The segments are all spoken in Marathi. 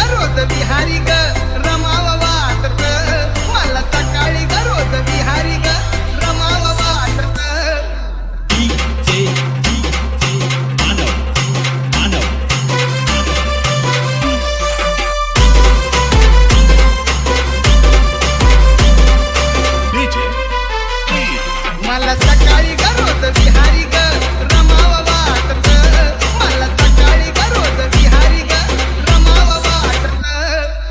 ग रोज विहारी ग रमाव वाटत मला सकाळी ग रोज विहारी ग रमाव वाटत मला सकाळी ग रोज विहारी ग रमाव वाटत मला सकाळी ग रोज विहारी ग रमाव वाटत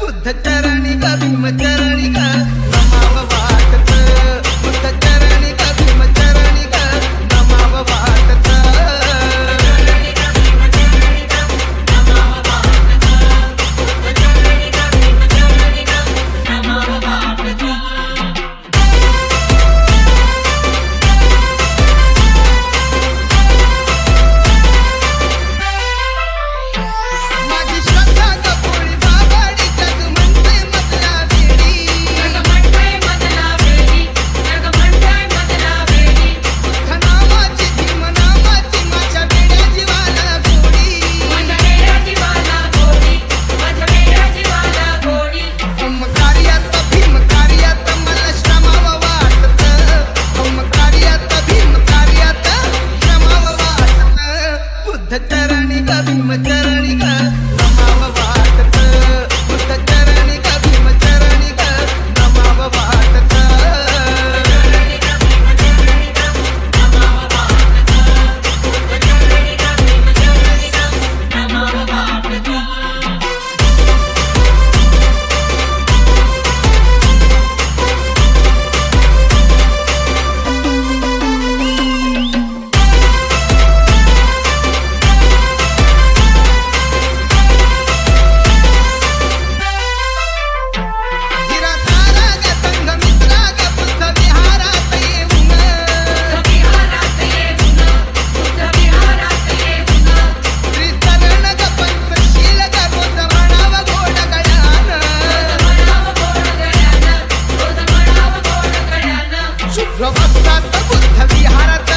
बुद्ध चरणी ग भीम चरणी ग रमाव वाटत बुद्ध चरणी ग भीम चरणी ग रमाव वाटत माझी श्रद्धा ग पोळी बाबाडी जग म्हणते मधला वेडी नावाची भीम नावाची माझ्या वेड्या जीवाला गोडी हम कार्यात भीम कार्यात मला श्रमाव वाटत हम कार्यात भीम कार्यात श्रमाव वाटत बुद्ध चरणी ग भीम चरणी ग रमाव वाटत बुद्ध चरणी ग भीम चरणी ग रमाव वाटत हिरा तारा ग संघ मित्रा ग बुद्ध विहारात येऊन श्रीचरण ग पंचशील ग रोज म्हणाव गोड गळ्यान शुभ्र वस्त्रात बुद्ध विहारात